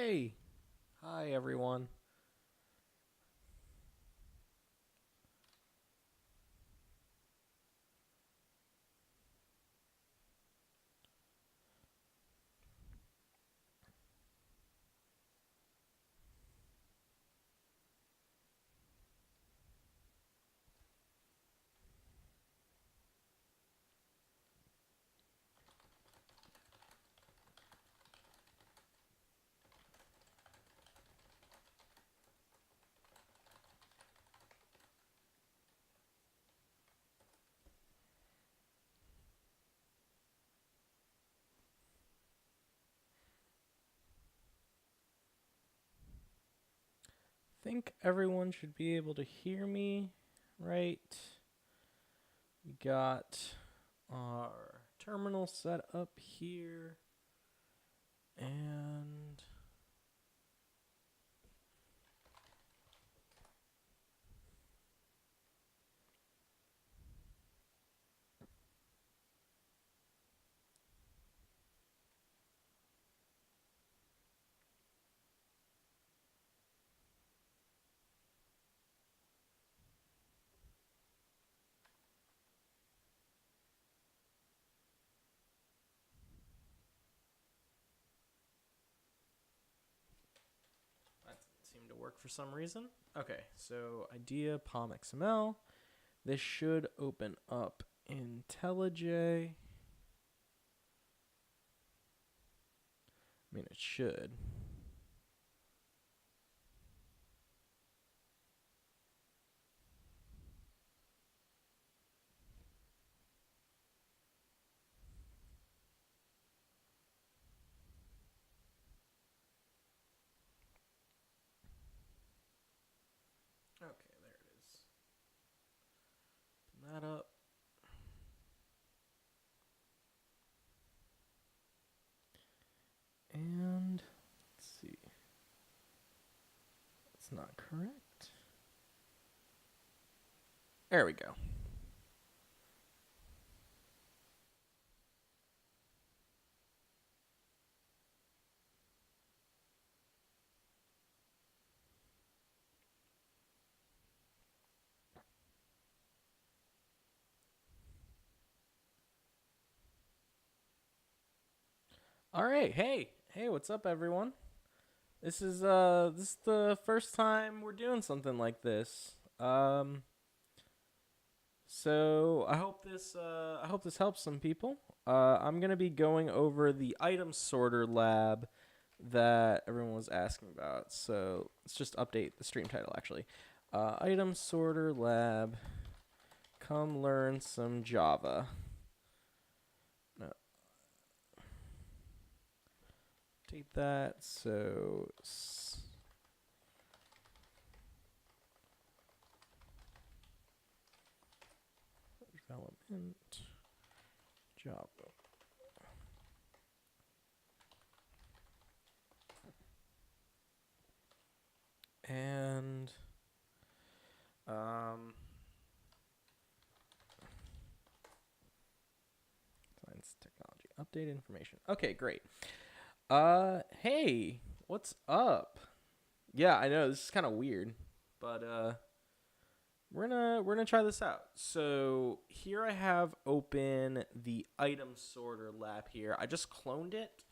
Hi. Hi, everyone. Think everyone should be able to hear me, right? We got our terminal set up here. And that didn't seem to work for some reason. Okay, so idea pom XML. This should open up IntelliJ. I mean, it should. Okay, there it is. Open that up. And let's see. That's not correct. There we go. All right, hey, what's up, everyone? This is the first time we're doing something like this. So I hope this helps some people. I'm gonna be going over the item sorter lab that everyone was asking about. So let's just update the stream title actually. Item sorter lab. Come learn some Java. No. Update that. So development Java. And science technology update information. Okay, great. Hey, what's up? Yeah, I know this is kind of weird, but we're gonna try this out. So here I have open the item sorter lab here. I just cloned it.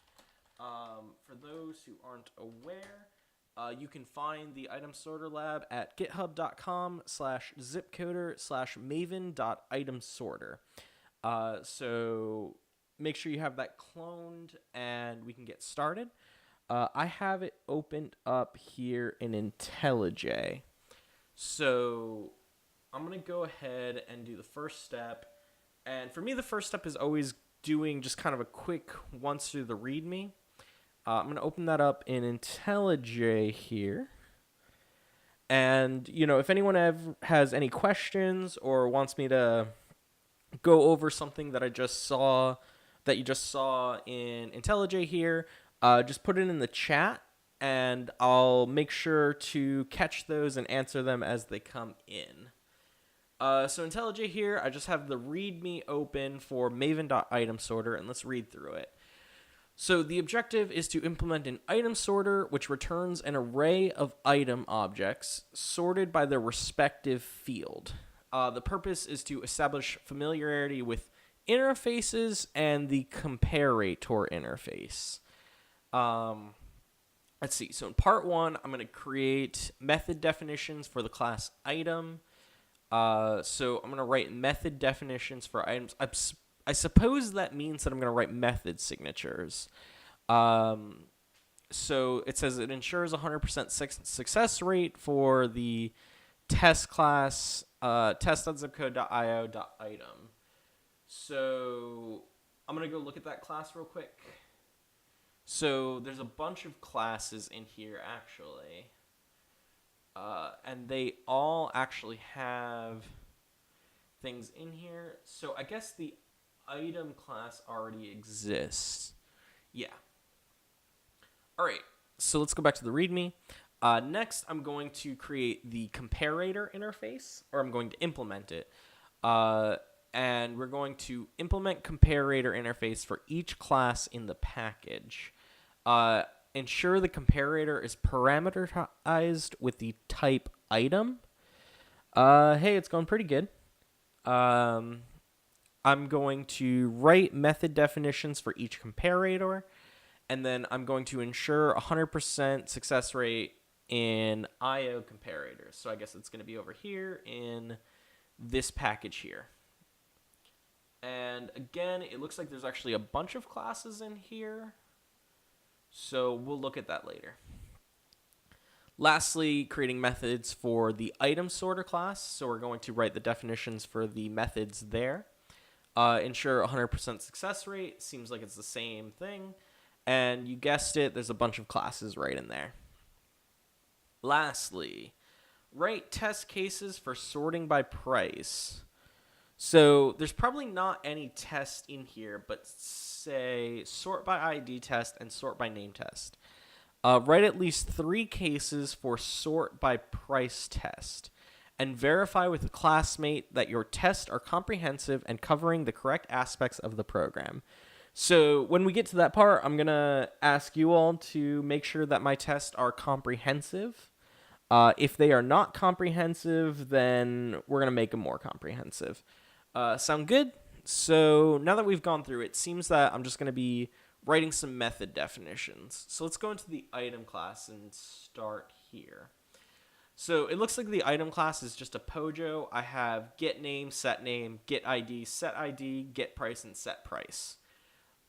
For those who aren't aware, you can find the item sorter lab at github.com/zipcoder/maven.itemsorter. So make sure you have that cloned and we can get started. I have it opened up here in IntelliJ. So I'm going to go ahead and do the first step. And for me, the first step is always doing just kind of a quick once through the README. I'm going to open that up in IntelliJ here. And, if anyone ever has any questions or wants me to go over something that you just saw in IntelliJ here, just put it in the chat, and I'll make sure to catch those and answer them as they come in. So IntelliJ here, I just have the README open for maven.itemsorter, and let's read through it. So the objective is to implement an item sorter which returns an array of item objects sorted by their respective field. The purpose is to establish familiarity with interfaces and the comparator interface. Let's see. So in part 1, I'm going to create method definitions for the class item. So I'm going to write method definitions for items. I suppose that means that I'm going to write method signatures. So it says it ensures 100% success rate for the test class test.zipcode.io.item. So I'm going to go look at that class real quick. So there's a bunch of classes in here, actually. And they all actually have things in here. So I guess the item class already exists. Yeah. All right. So let's go back to the README. Next, I'm going to create the comparator interface, or I'm going to implement it. And we're going to implement comparator interface for each class in the package. Ensure the comparator is parameterized with the type item. Hey, it's going pretty good. I'm going to write method definitions for each comparator, and then I'm going to ensure 100% success rate in IO comparators. So I guess it's going to be over here in this package here. And again, it looks like there's actually a bunch of classes in here. So we'll look at that later. Lastly, creating methods for the item sorter class. So we're going to write the definitions for the methods there. Ensure 100% success rate. Seems like it's the same thing. And you guessed it, there's a bunch of classes right in there. Lastly, write test cases for sorting by price. So there's probably not any test in here, but say sort by ID test and sort by name test. Write at least 3 cases for sort by price test, and verify with a classmate that your tests are comprehensive and covering the correct aspects of the program. So when we get to that part, I'm going to ask you all to make sure that my tests are comprehensive. If they are not comprehensive, then we're going to make them more comprehensive. Sound good? So now that we've gone through it, seems that I'm just going to be writing some method definitions. So let's go into the item class and start here. So it looks like the item class is just a POJO. I have get name, set ID, set ID, get price, and set price.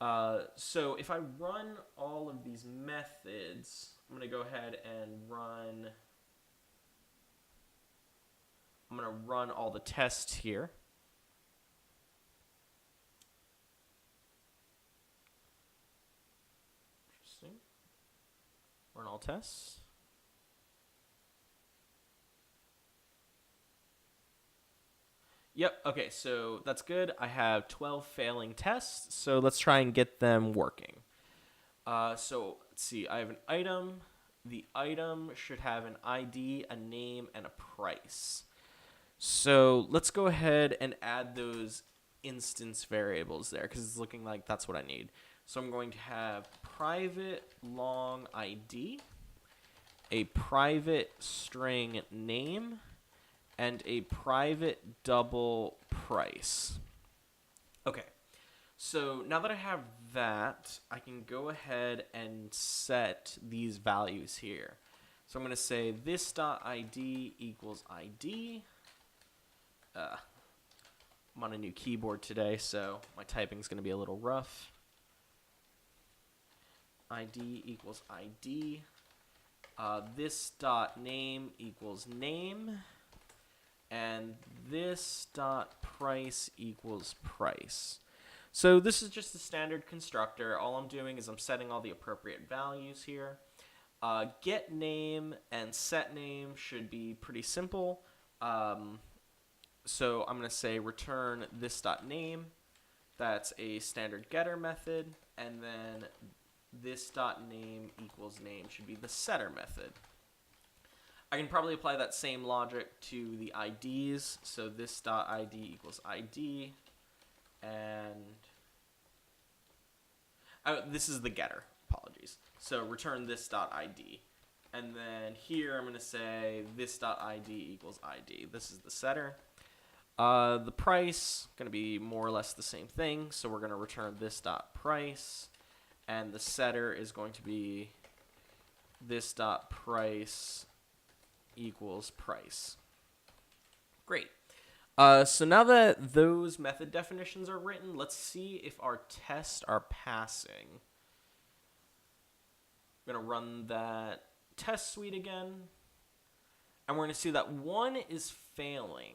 So if I run all of these methods, I'm going to go ahead and I'm going to run all the tests here. Interesting. Run all tests. Yep, okay, so that's good. I have 12 failing tests, so let's try and get them working. So let's see, I have an item. The item should have an ID, a name, and a price. So let's go ahead and add those instance variables there, because it's looking like that's what I need. So I'm going to have private long ID, a private string name, and a private double price. Okay, so now that I have that, I can go ahead and set these values here. So I'm going to say this.id equals ID. I'm on a new keyboard today, so my typing is going to be a little rough. ID equals ID. This.name equals name. And this.price equals price. So this is just a standard constructor. All I'm doing is I'm setting all the appropriate values here. Get name and set name should be pretty simple. So I'm going to say return this.name. That's a standard getter method. And then this.name equals name should be the setter method. I can probably apply that same logic to the IDs. So this.id equals ID. And This is the getter. Apologies. So return this.id. And then here I'm going to say this.id equals id. This is the setter. The price, going to be more or less the same thing. So we're going to return this.price. And the setter is going to be this.price equals price. Great. So now that those method definitions are written, let's see if our tests are passing. I'm going to run that test suite again. And we're going to see that one is failing.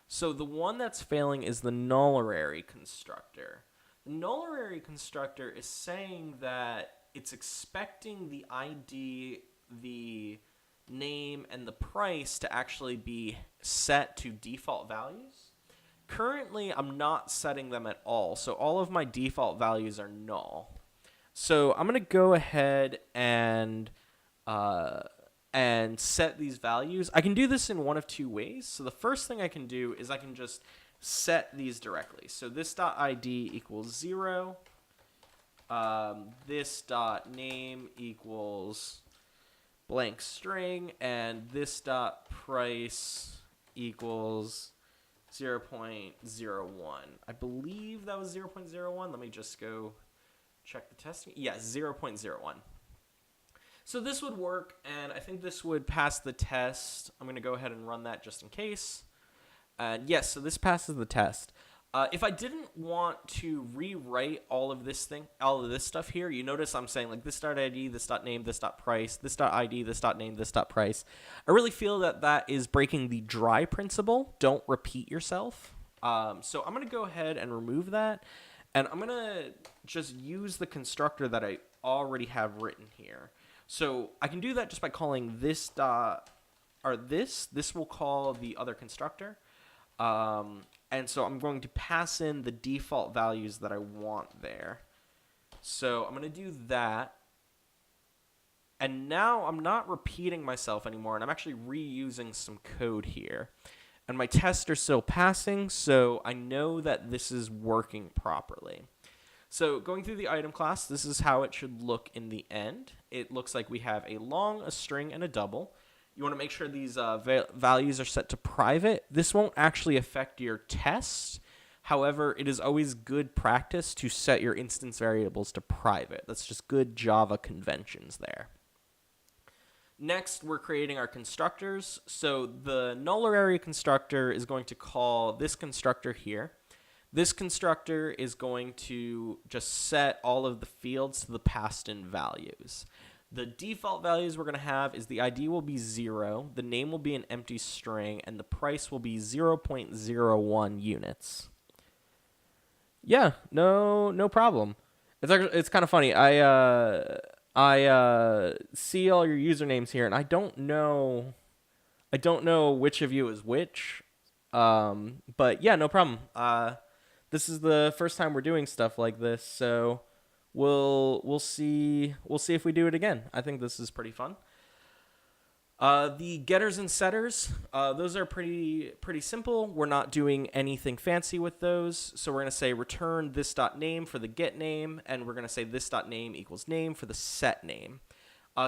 So the one that's failing is the nullary constructor. The nullary constructor is saying that it's expecting the ID, the name, and the price to actually be set to default values. Currently, I'm not setting them at all, so all of my default values are null. So I'm going to go ahead and set these values. I can do this in one of two ways. So the first thing I can do is I can just set these directly. So this.id equals 0. This.name equals blank string, and this.price equals 0.01. I believe that was 0.01. Let me just go check the testing. Yes, 0.01. So this would work, and I think this would pass the test. I'm going to go ahead and run that just in case. And yes, so this passes the test. If I didn't want to rewrite all of this stuff here, you notice I'm saying like this.id, this.name, this.price, this.id, this.name, this.price. I really feel that that is breaking the dry principle. Don't repeat yourself. So I'm going to go ahead and remove that, and I'm going to just use the constructor that I already have written here. So I can do that just by calling this will call the other constructor. And so I'm going to pass in the default values that I want there. So I'm going to do that. And now I'm not repeating myself anymore, and I'm actually reusing some code here. And my tests are still passing, so I know that this is working properly. So going through the item class, this is how it should look in the end. It looks like we have a long, a string, and a double. You want to make sure these values are set to private. This won't actually affect your test. However, it is always good practice to set your instance variables to private. That's just good Java conventions there. Next, we're creating our constructors. So the nullary constructor is going to call this constructor here. This constructor is going to just set all of the fields to the passed-in values. The default values we're going to have is the ID will be 0, the name will be an empty string, and the price will be 0.01 units. Yeah, no problem. It's kind of funny. I see all your usernames here, and I don't know which of you is which. But yeah, no problem. This is the first time we're doing stuff like this, so we'll see if we do it again. I think this is pretty fun. The getters and setters, those are pretty simple. We're not doing anything fancy with those. So we're going to say return this.name for the get name, and we're going to say this.name equals name for the set name.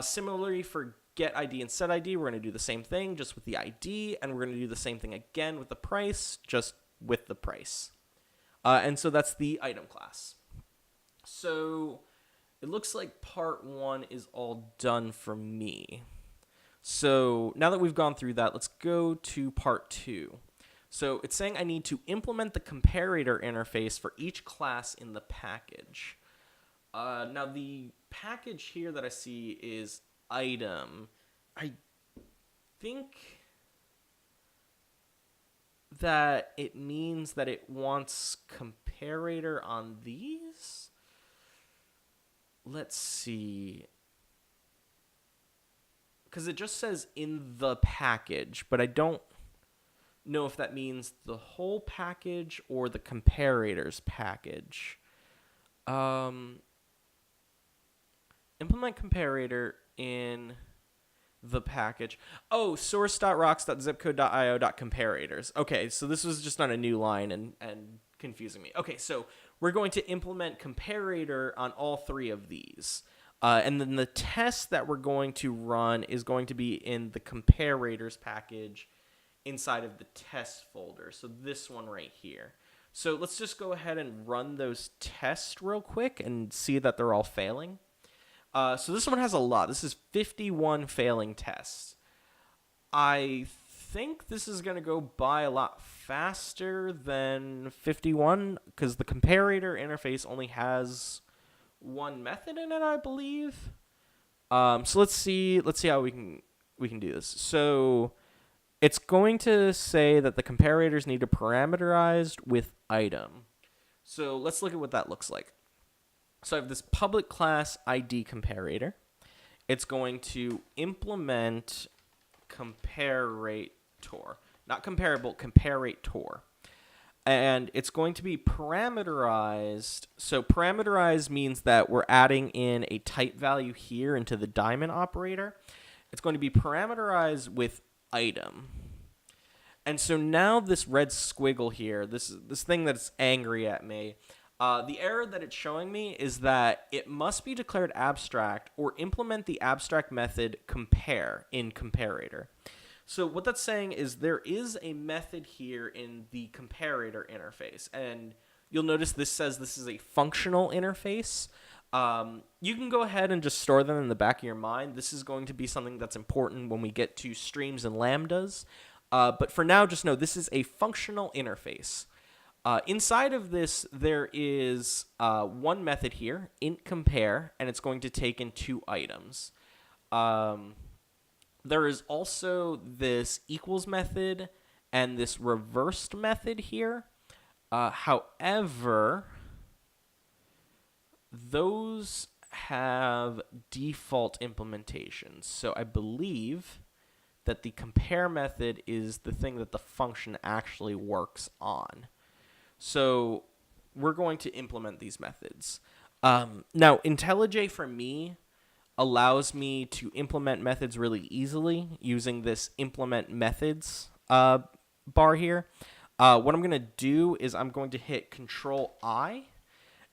Similarly for get ID and set ID, we're going to do the same thing just with the ID, and we're going to do the same thing again with the price, just with the price. And so that's the item class. So it looks like part 1 is all done for me. So now that we've gone through that, let's go to part 2. So it's saying I need to implement the comparator interface for each class in the package. Now the package here that I see is item. I think that it means that it wants comparator on these. Let's see. Because it just says in the package, but I don't know if that means the whole package or the comparators package. Implement comparator in the package. Oh, source.rocks.zipcode.io.comparators. Okay, so this was just on a new line, and confusing me. Okay, so we're going to implement comparator on all three of these. And then the test that we're going to run is going to be in the comparators package inside of the test folder. So this one right here. So let's just go ahead and run those tests real quick and see that they're all failing. So this one has a lot. This is 51 failing tests. I think this is going to go by a lot faster than 51 because the comparator interface only has one method in it, I believe. So let's see how we can do this. So it's going to say that the comparators need to parameterized with item. So let's look at what that looks like. So I have this public class ID comparator. It's going to implement comparator, not comparable, comparator. And it's going to be parameterized. So parameterized means that we're adding in a type value here into the diamond operator. It's going to be parameterized with item. And so now this red squiggle here, this thing that's angry at me, the error that it's showing me is that it must be declared abstract or implement the abstract method compare in comparator. So what that's saying is there is a method here in the comparator interface, and you'll notice this says this is a functional interface. You can go ahead and just store them in the back of your mind. This is going to be something that's important when we get to streams and lambdas. But for now, just know this is a functional interface. Inside of this, there is one method here, int compare, and it's going to take in 2 items. There is also this equals method and this reversed method here. However, those have default implementations. So I believe that the compare method is the thing that the function actually works on. So we're going to implement these methods. Now, Intellij for me allows me to implement methods really easily using this implement methods bar here. What I'm going to do is I'm going to hit Control-I,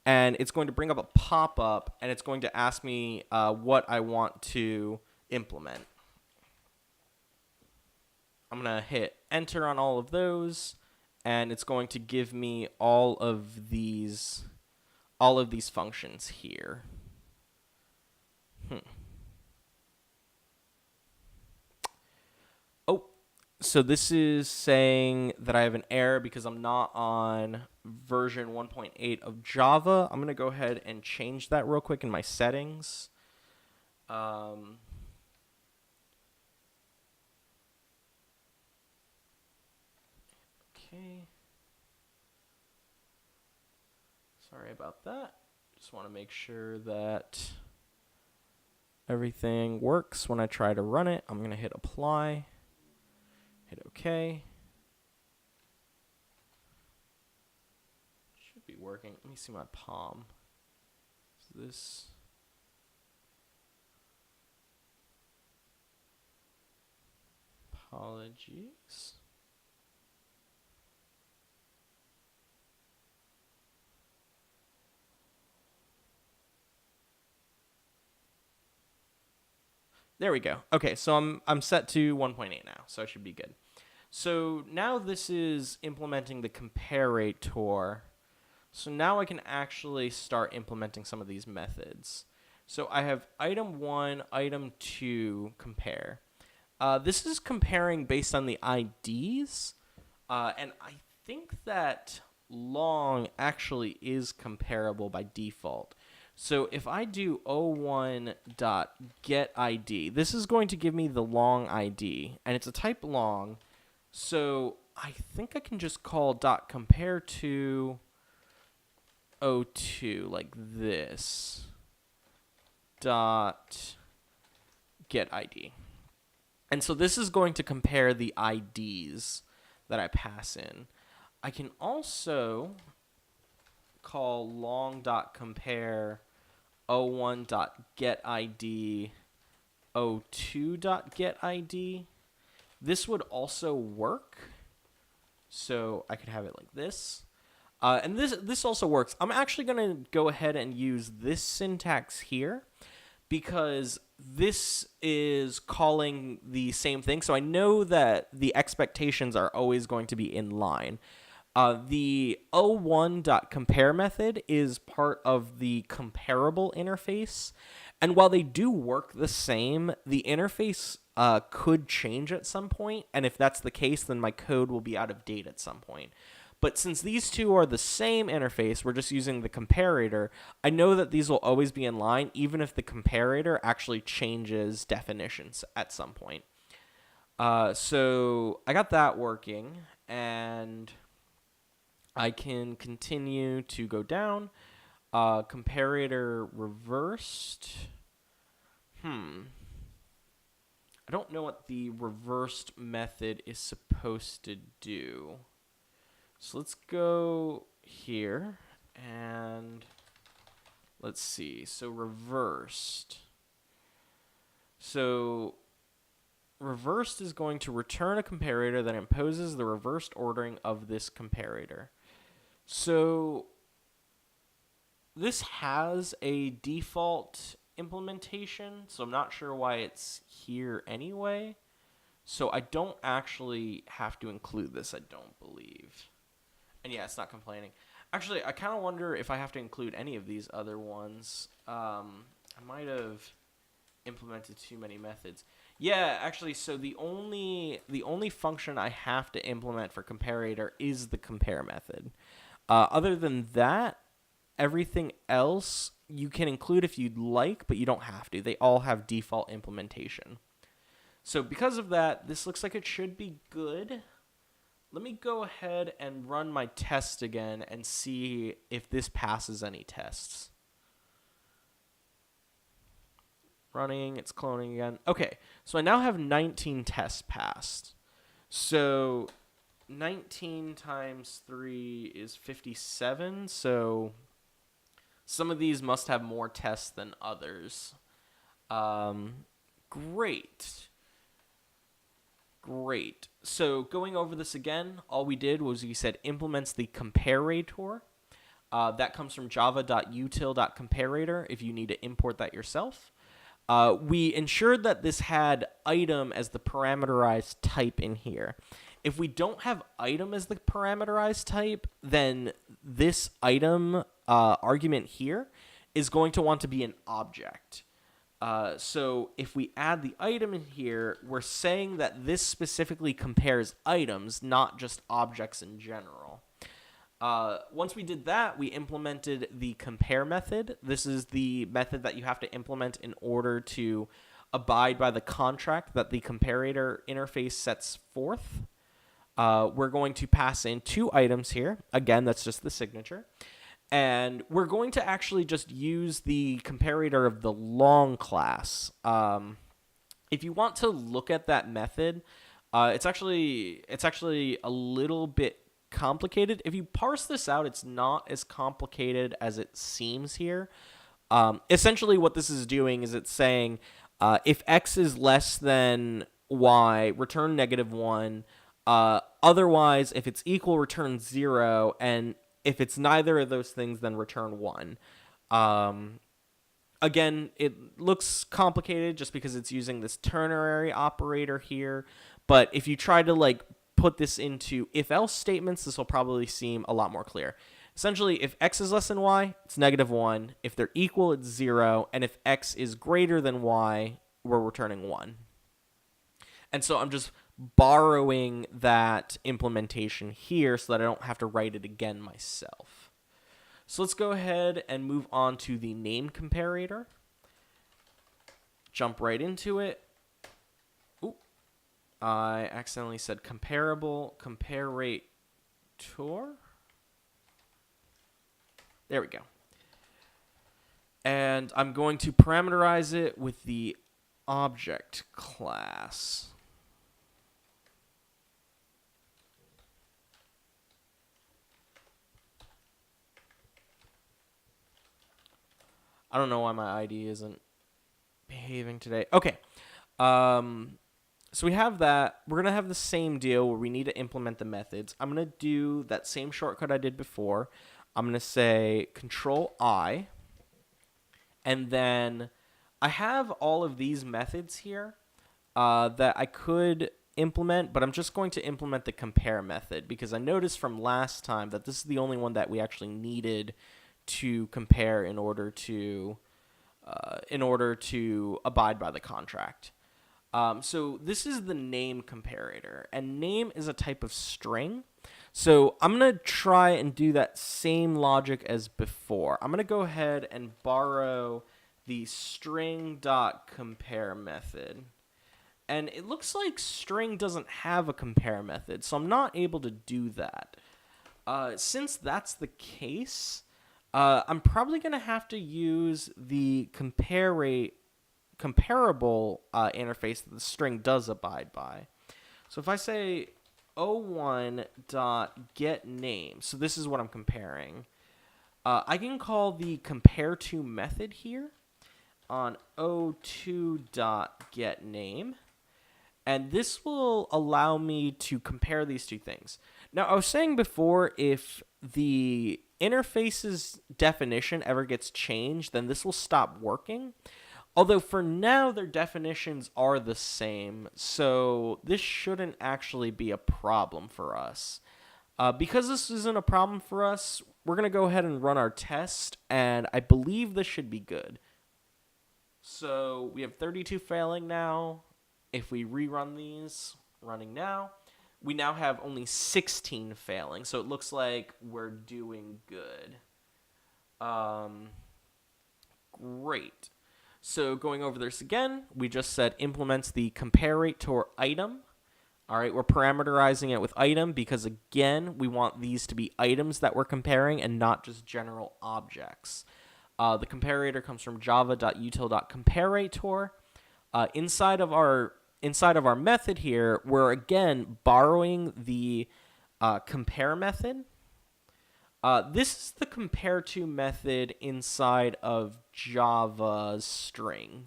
and it's going to bring up a pop-up, and it's going to ask me what I want to implement. I'm going to hit Enter on all of those, and it's going to give me all of these functions here. Oh, so this is saying that I have an error because I'm not on version 1.8 of Java. I'm going to go ahead and change that real quick in my settings. Okay. Sorry about that. Just want to make sure that everything works when I try to run it. I'm going to hit apply, hit OK. Should be working. Let me see my palm. Is this? Apologies. There we go. Okay, so I'm set to 1.8 now, so I should be good. So now this is implementing the comparator. So now I can actually start implementing some of these methods. So I have item 1, item 2, compare. This is comparing based on the IDs, and I think that long actually is comparable by default. So if I do o1.getID, this is going to give me the long ID, and it's a type long. So I think I can just call .compare to o2 like this. .getID. And so this is going to compare the IDs that I pass in. I can also call long.compare o1.getID o2.getID. This would also work. So I could have it like this. And this also works. I'm actually going to go ahead and use this syntax here because this is calling the same thing. So I know that the expectations are always going to be in line. The o1.compare method is part of the comparable interface. And while they do work the same, the interface could change at some point. And if that's the case, then my code will be out of date at some point. But since these two are the same interface, we're just using the comparator, I know that these will always be in line, even if the comparator actually changes definitions at some point. So I got that working, and I can continue to go down. Comparator reversed. I don't know what the reversed method is supposed to do. So let's go here and let's see. So reversed. So reversed is going to return a comparator that imposes the reversed ordering of this comparator. So this has a default implementation, so I'm not sure why it's here anyway. So I don't actually have to include this, I don't believe. And yeah, it's not complaining. Actually, I kind of wonder if I have to include any of these other ones. I might have implemented too many methods. Yeah, actually, so the only function I have to implement for comparator is the compare method. Other than that, everything else you can include if you'd like, but you don't have to. They all have default implementation. So because of that, this looks like it should be good. Let me go ahead and run my test again and see if this passes any tests. Running, it's cloning again. Okay, so I now have 19 tests passed. So 19 times 3 is 57, so some of these must have more tests than others. Great. So going over this again, all we did was we said implements the comparator. That comes from java.util.comparator if you need to import that yourself. We ensured that this had item as the parameterized type in here. If we don't have item as the parameterized type, then this item argument here is going to want to be an object. So if we add the item in here, we're saying that this specifically compares items, not just objects in general. Once we did that, we implemented the compare method. This is the method that you have to implement in order to abide by the contract that the comparator interface sets forth. We're going to pass in 2 items here. Again, that's just the signature. And we're going to actually just use the comparator of the long class. If you want to look at that method, it's actually a little bit complicated. If you parse this out, it's not as complicated as it seems here. Essentially, what this is doing is it's saying if x is less than y, return -1. Otherwise, if it's equal, return 0, and if it's neither of those things, then return 1. Again, it looks complicated just because it's using this ternary operator here, but if you try to put this into if-else statements, this will probably seem a lot more clear. Essentially, if x is less than y, it's -1. If they're equal, it's 0. And if x is greater than y, we're returning 1. And so I'm just borrowing that implementation here so that I don't have to write it again myself. So let's go ahead and move on to the name comparator. Jump right into it. Oop, I accidentally said comparable comparator. There we go. And I'm going to parameterize it with the object class. I don't know why my ID isn't behaving today. Okay. So we have that. We're going to have the same deal where we need to implement the methods. I'm going to do that same shortcut I did before. I'm going to say Control I, and then I have all of these methods here that I could implement, but I'm just going to implement the compare method because I noticed from last time that this is the only one that we actually needed to compare in order to abide by the contract. So this is the name comparator, and name is a type of string. So I'm going to try and do that same logic as before. I'm going to go ahead and borrow the string.compare method. And it looks like string doesn't have a compare method, so I'm not able to do that. Since that's the case, I'm probably going to have to use the comparable interface that the string does abide by. So if I say o1.getName, so this is what I'm comparing, I can call the compareTo method here on o2.getName, and this will allow me to compare these two things. Now, I was saying before, if the interface's definition ever gets changed, then this will stop working. Although for now, their definitions are the same, so this shouldn't actually be a problem for us. Because this isn't a problem for us, we're going to go ahead and run our test, and I believe this should be good. So we have 32 failing now. If we rerun these, running now, we now have only 16 failing, so it looks like we're doing good. Great. So going over this again, we just said implements the comparator item. All right, we're parameterizing it with item because, again, we want these to be items that we're comparing and not just general objects. The comparator comes from java.util.comparator. Inside of our method here, we're again borrowing the compare method. This is the compareTo method inside of Java's string.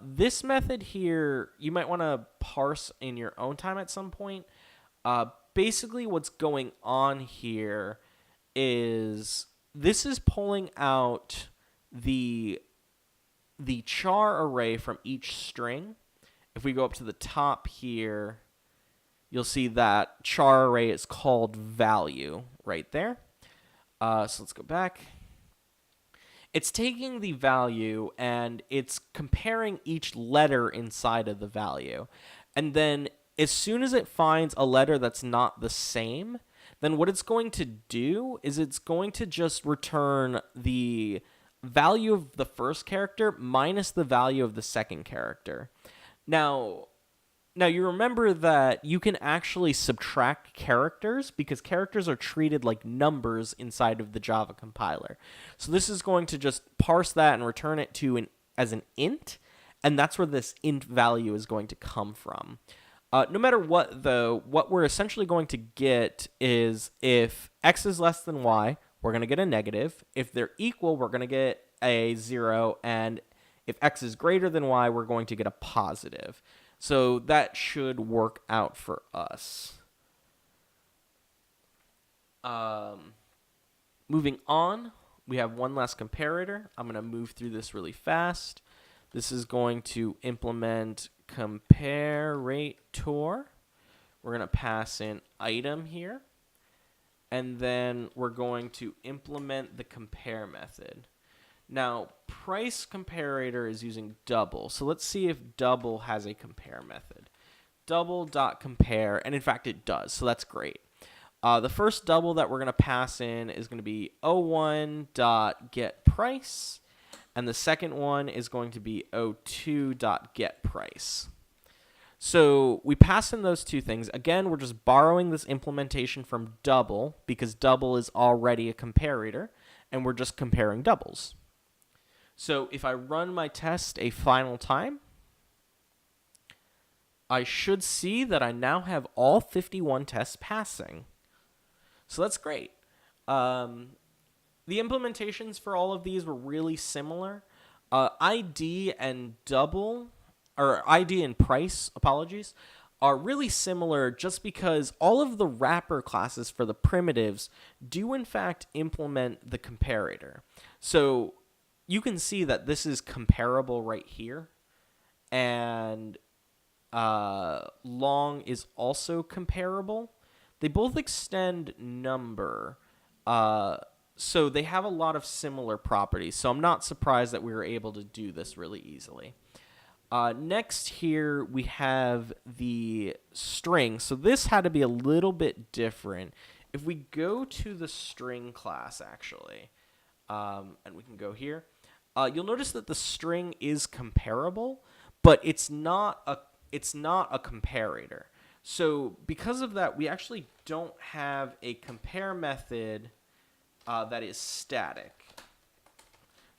This method here, you might want to parse in your own time at some point. Basically, what's going on here is this is pulling out the char array from each string. If we go up to the top here, you'll see that char array is called value right there. So let's go back. It's taking the value and it's comparing each letter inside of the value. And then as soon as it finds a letter that's not the same, then what it's going to do is it's going to just return the value of the first character minus the value of the second character. Now you remember that you can actually subtract characters because characters are treated like numbers inside of the Java compiler. So this is going to just parse that and return it to as an int, and that's where this int value is going to come from. No matter what, though, what we're essentially going to get is if x is less than y, we're going to get a negative. If they're equal, we're going to get a 0, and if x is greater than y, we're going to get a positive. So that should work out for us. Moving on, we have one last comparator. I'm going to move through this really fast. This is going to implement comparator. We're going to pass in item here. And then we're going to implement the compare method. Now, price comparator is using double. So let's see if double has a compare method. Double.compare, and in fact it does, so that's great. The first double that we're going to pass in is going to be o1.getPrice, and the second one is going to be o2.getPrice. So we pass in those two things. Again, we're just borrowing this implementation from double because double is already a comparator, and we're just comparing doubles. So if I run my test a final time, I should see that I now have all 51 tests passing. So that's great. The implementations for all of these were really similar. ID and double or ID and price, apologies, are really similar just because all of the wrapper classes for the primitives do in fact implement the comparator. So you can see that this is comparable right here, and long is also comparable. They both extend number, so they have a lot of similar properties. So I'm not surprised that we were able to do this really easily. Next here we have the string. So this had to be a little bit different. If we go to the string class actually, and we can go here, you'll notice that the string is comparable, but it's not a comparator. So because of that, we actually don't have a compare method that is static.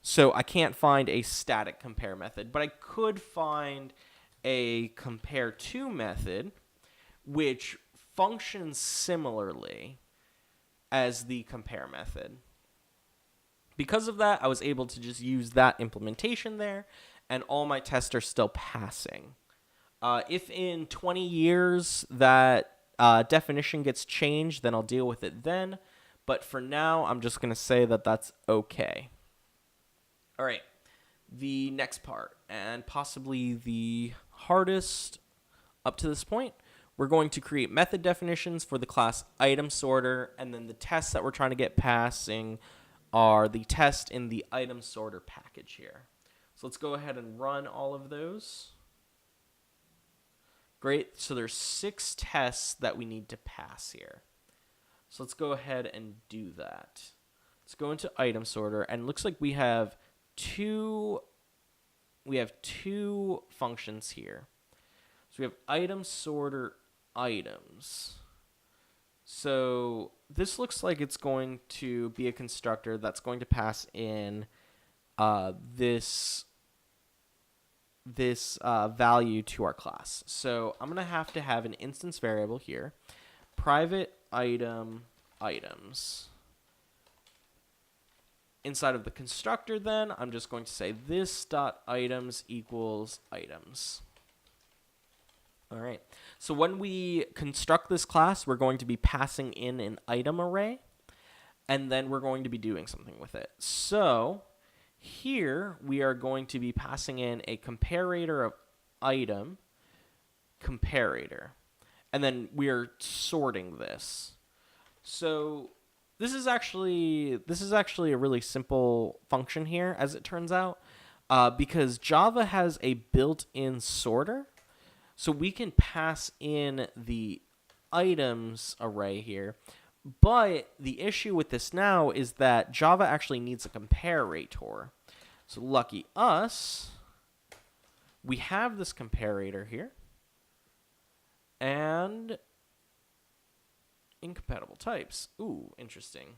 So I can't find a static compare method, but I could find a compare to method which functions similarly as the compare method. Because of that, I was able to just use that implementation there, and all my tests are still passing. If in 20 years that definition gets changed, then I'll deal with it then. But for now, I'm just going to say that that's okay. All right, the next part, and possibly the hardest up to this point, we're going to create method definitions for the class item sorter, and then the tests that we're trying to get passing are the test in the item sorter package here. So let's go ahead and run all of those. Great, so there's 6 tests that we need to pass here. So let's go ahead and do that. Let's go into item sorter, and it looks like we have two functions here. So we have item sorter items. So this looks like it's going to be a constructor that's going to pass in this value to our class. So I'm going to have an instance variable here, private item items. Inside of the constructor, then, I'm just going to say this dot items equals items. All right. So when we construct this class, we're going to be passing in an item array, and then we're going to be doing something with it. So here we are going to be passing in a comparator of item comparator, and then we are sorting this. So this is actually a really simple function here, as it turns out, because Java has a built-in sorter, so we can pass in the items array here. But the issue with this now is that Java actually needs a comparator. So lucky us, we have this comparator here, and incompatible types. Ooh, interesting.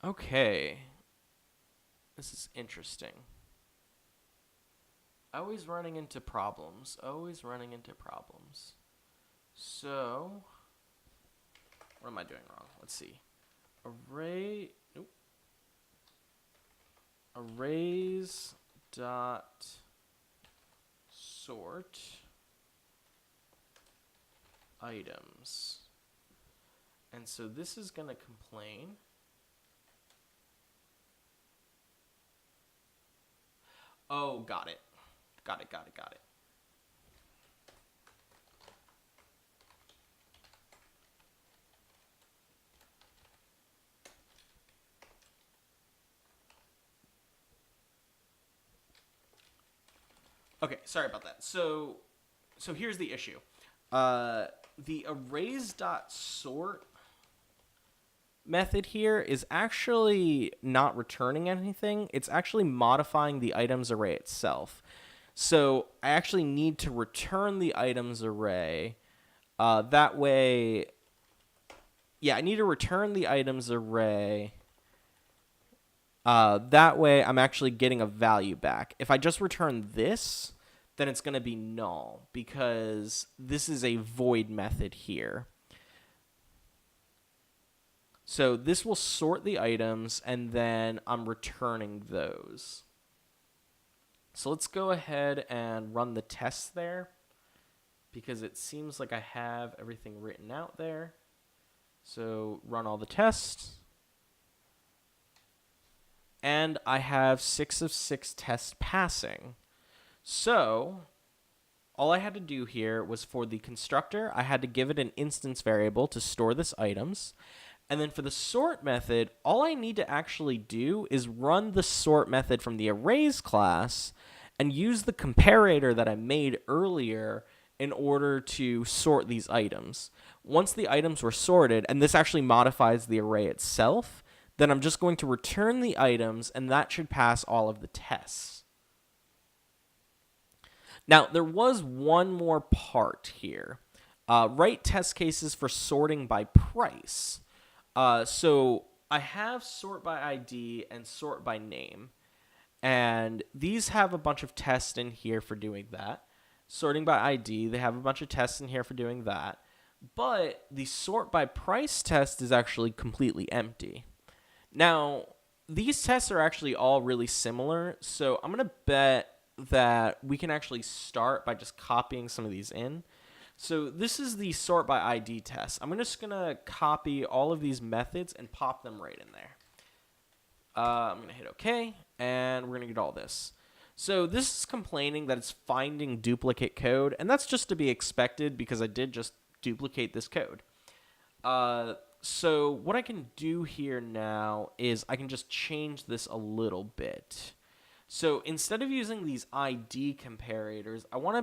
Okay. This is interesting. Always running into problems. So, what am I doing wrong? Let's see. Arrays dot sort items. And so this is going to complain. Oh, got it. Got it. Okay, sorry about that. So here's the issue. The arrays.sort method here is actually not returning anything. It's actually modifying the items array itself. So I actually need to return the items array. That way, I need to return the items array. That way, I'm actually getting a value back. If I just return this, then it's going to be null because this is a void method here. So this will sort the items, and then I'm returning those. So let's go ahead and run the test there, because it seems like I have everything written out there. So run all the tests. And I have 6 of 6 tests passing. So all I had to do here was for the constructor, I had to give it an instance variable to store this items. And then for the sort method, all I need to actually do is run the sort method from the arrays class and use the comparator that I made earlier in order to sort these items. Once the items were sorted, and this actually modifies the array itself, then I'm just going to return the items, and that should pass all of the tests. Now, there was one more part here. Write test cases for sorting by price. So I have sort by ID and sort by name, and these have a bunch of tests in here for doing that. Sorting by ID, they have a bunch of tests in here for doing that, but the sort by price test is actually completely empty. Now, these tests are actually all really similar, so I'm going to bet that we can actually start by just copying some of these in. So this is the sort by ID test. I'm just going to copy all of these methods and pop them right in there. I'm going to hit OK, and we're going to get all this. So this is complaining that it's finding duplicate code, and that's just to be expected because I did just duplicate this code. So what I can do here now is I can just change this a little bit. So instead of using these ID comparators, I want to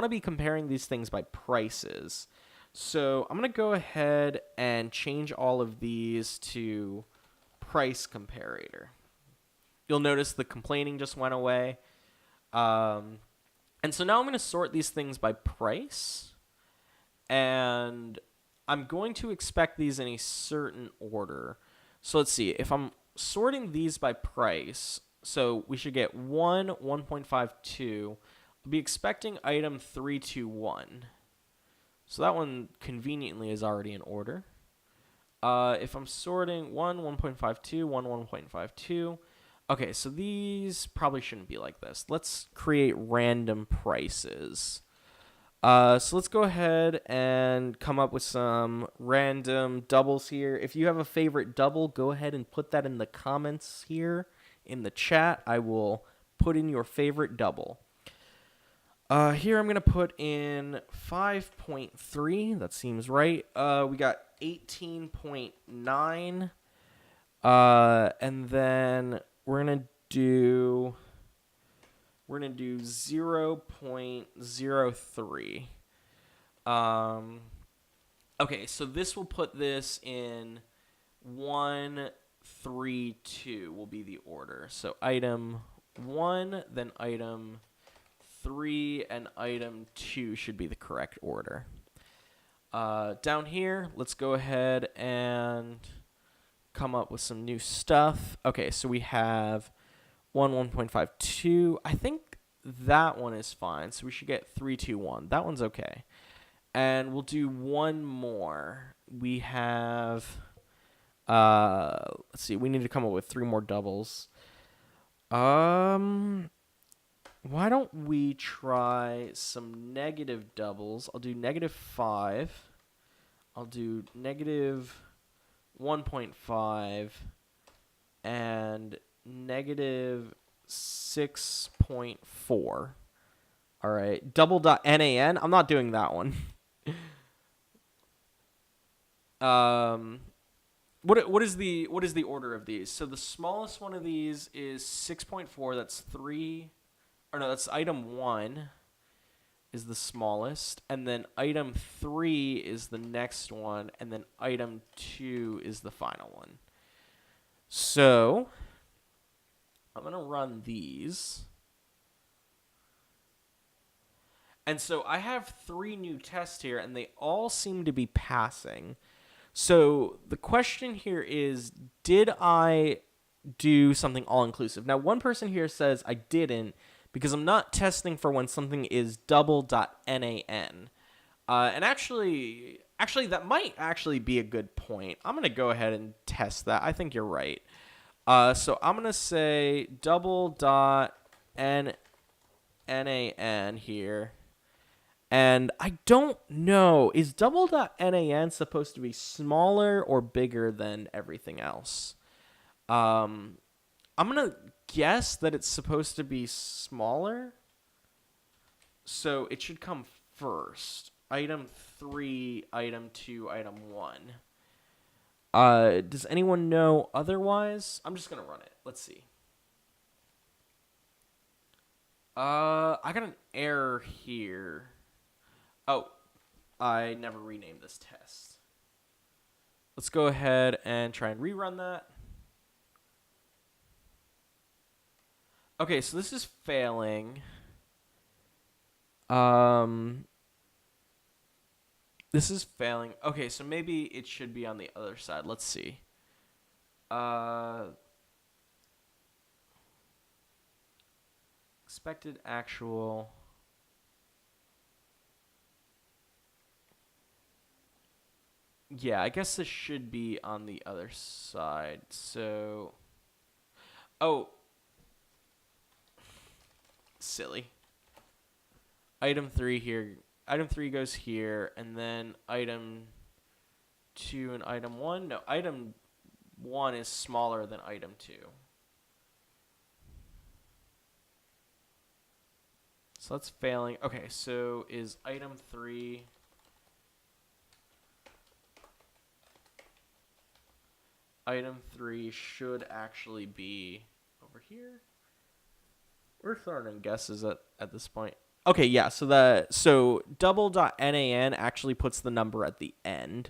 be comparing these things by prices. So I'm going to go ahead and change all of these to price comparator. You'll notice the complaining just went away. And so now I'm going to sort these things by price. And I'm going to expect these in a certain order. So let's see. If I'm sorting these by price, so we should get 1, 1.52. I'll be expecting item 321. So that one conveniently is already in order. If I'm sorting 1, 1.52, 1, 1.52. Okay, so these probably shouldn't be like this. Let's create random prices. So let's go ahead and come up with some random doubles here. If you have a favorite double, go ahead and put that in the comments here in the chat. I will put in your favorite double. Here I'm going to put in 5.3. That seems right. We got 18.9. And then we're going to do 0.03. Okay, so this will put this in 1, 3, 2 will be the order. So item 1, then item 3, and item 2 should be the correct order. Down here, let's go ahead and come up with some new stuff. Okay, so we have 1.52. I think that one is fine. So we should get 321. That one's okay. And we'll do one more. We have, let's see, we need to come up with 3 more doubles. Why don't we try some negative doubles? I'll do -5. I'll do -1.5 and -6.4. All right, double.nan. I'm not doing that one. What is the order of these? So the smallest one of these is 6.4. That's 3. Or no, that's item 1 is the smallest, and then item 3 is the next one, and then item 2 is the final one. So I'm going to run these. And so I have 3 new tests here, and they all seem to be passing. So the question here is, did I do something all-inclusive? Now, one person here says I didn't, because I'm not testing for when something is double.nan. And actually, Actually, that might actually be a good point. I'm going to go ahead and test that. I think you're right. So I'm going to say double dot NAN here. And I don't know, is double dot NAN supposed to be smaller or bigger than everything else? I'm going to guess that it's supposed to be smaller. So it should come first. Item 3, item 2, item 1. Does anyone know otherwise? I'm just going to run it. Let's see. I got an error here. Oh, I never renamed this test. Let's go ahead and try and rerun that. Okay, so this is failing. This is failing. Okay, so maybe it should be on the other side. Let's see. Expected actual. Yeah, I guess this should be on the other side. So, oh, silly. Item 3 here. Item 3 goes here, and then item 2 and item 1. No, item 1 is smaller than item 2. So that's failing. Okay, so is item 3... Item 3 should actually be over here. We're throwing in guesses at this point. Okay, yeah, so double.nan actually puts the number at the end.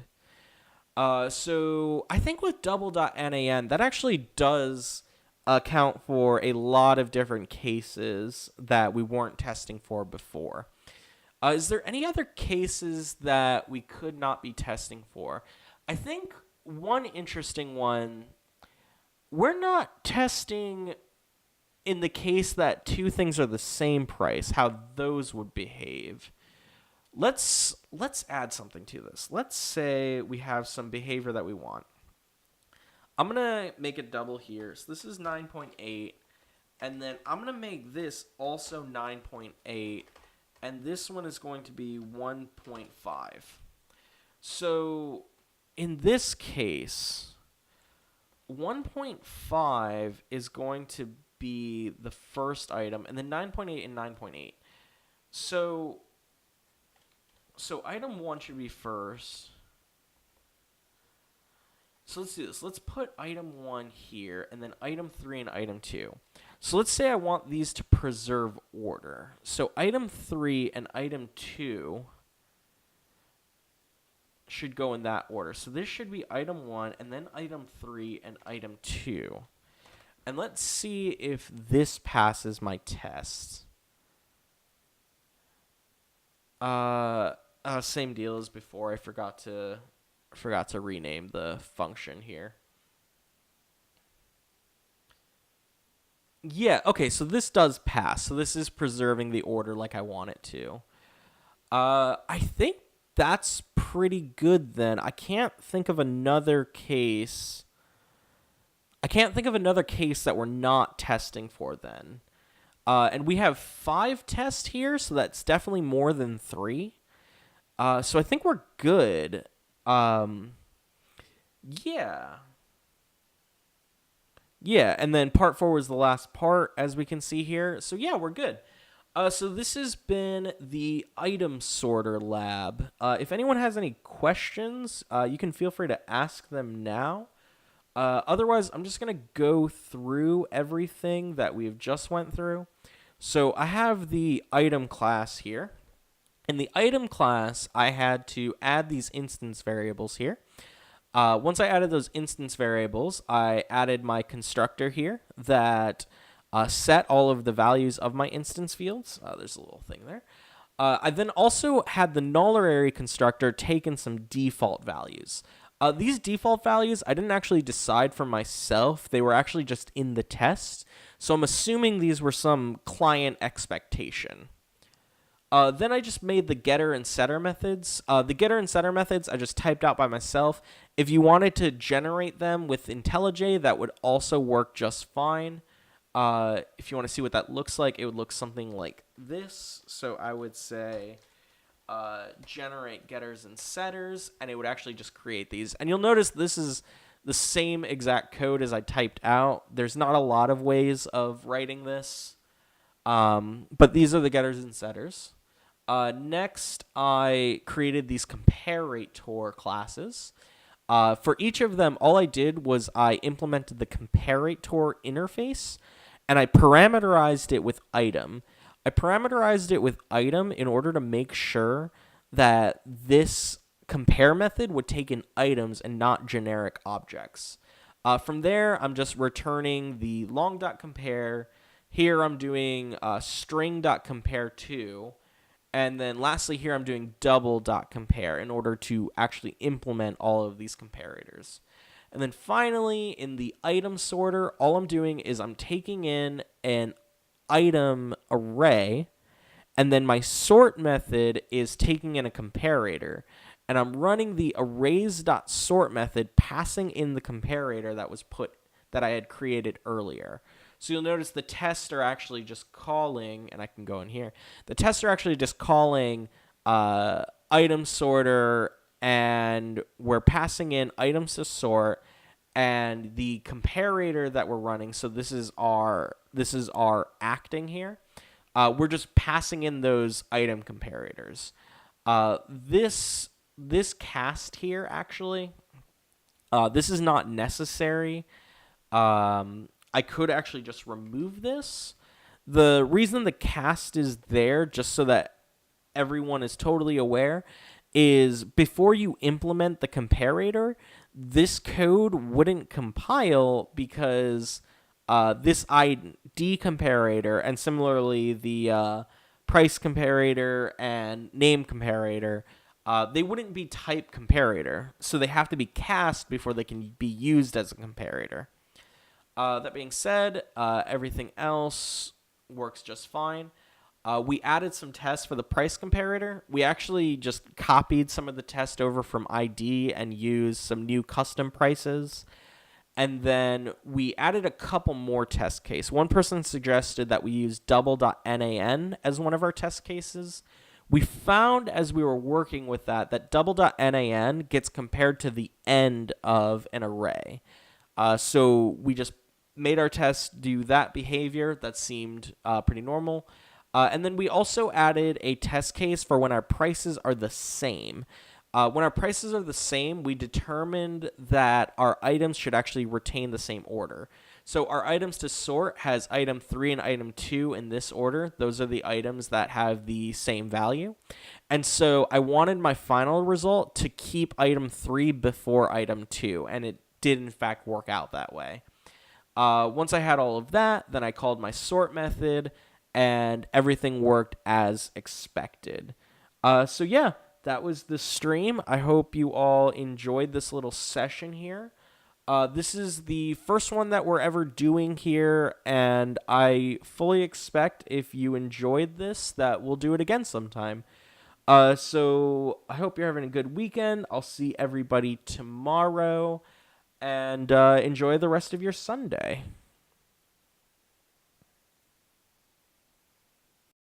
So I think with double.nan, that actually does account for a lot of different cases that we weren't testing for before. Is there any other cases that we could not be testing for? I think one interesting one, we're not testing in the case that two things are the same price, how those would behave. Let's add something to this. Let's say we have some behavior that we want. I'm going to make a double here. So this is 9.8. And then I'm going to make this also 9.8. And this one is going to be 1.5. So in this case, 1.5 is going to be the first item, and then 9.8 and 9.8. So item 1 should be first. So let's do this. Let's put item 1 here, and then item 3 and item 2. So let's say I want these to preserve order. So item 3 and item 2 should go in that order. So this should be item 1, and then item 3 and item 2. And let's see if this passes my test. Same deal as before. I forgot to rename the function here. Yeah, okay, so this does pass. So this is preserving the order like I want it to. I think that's pretty good then. I can't think of another case that we're not testing for then. And we have 5 tests here, so that's definitely more than 3. So I think we're good. Yeah. Yeah, and then part 4 was the last part, as we can see here. So yeah, we're good. So this has been the item sorter lab. If anyone has any questions, you can feel free to ask them now. Otherwise, I'm just going to go through everything that we've just went through. So I have the item class here. In the item class, I had to add these instance variables here. Once I added those instance variables, I added my constructor here that set all of the values of my instance fields. There's a little thing there. I then also had the null array constructor take in some default values. These default values, I didn't actually decide for myself. They were actually just in the test. So I'm assuming these were some client expectation. Then I just made the getter and setter methods. The getter and setter methods I just typed out by myself. If you wanted to generate them with IntelliJ, that would also work just fine. If you want to see what that looks like, it would look something like this. So I would say generate getters and setters, and it would actually just create these. And you'll notice this is the same exact code as I typed out. There's not a lot of ways of writing this, but these are the getters and setters. Next, I created these comparator classes. For each of them, all I did was I implemented the comparator interface, and I parameterized it with item. I parameterized it with item in order to make sure that this compare method would take in items and not generic objects. From there, I'm just returning the long.compare. Here I'm doing string.compare2. And then lastly here I'm doing double.compare in order to actually implement all of these comparators. And then finally, in the item sorter, all I'm doing is I'm taking in an item array, and then my sort method is taking in a comparator. And I'm running the arrays.sort method, passing in the comparator that I had created earlier. So you'll notice the tests are actually just calling, and I can go in here. The tests are actually just calling item sorter, and we're passing in items to sort, and the comparator that we're running. So this is our acting here. We're just passing in those item comparators. This cast here actually, this is not necessary. I could actually just remove this. The reason the cast is there, just so that everyone is totally aware, is before you implement the comparator, this code wouldn't compile because this ID comparator and similarly the price comparator and name comparator, they wouldn't be type comparator. So they have to be cast before they can be used as a comparator. That being said, everything else works just fine. We added some tests for the price comparator. We actually just copied some of the test over from ID and used some new custom prices. And then we added a couple more test cases. One person suggested that we use double.nan as one of our test cases. We found as we were working with that double.nan gets compared to the end of an array. So we just made our test do that behavior. That seemed pretty normal. And then we also added a test case for when our prices are the same. When our prices are the same, we determined that our items should actually retain the same order. So our items to sort has item 3 and item 2 in this order. Those are the items that have the same value. And so I wanted my final result to keep item 3 before item 2, and it did in fact work out that way. Once I had all of that, then I called my sort method, and everything worked as expected. So yeah, that was the stream. I hope you all enjoyed this little session here. This is the first one that we're ever doing here, and I fully expect if you enjoyed this that we'll do it again sometime. So I hope you're having a good weekend. I'll see everybody tomorrow, and enjoy the rest of your Sunday.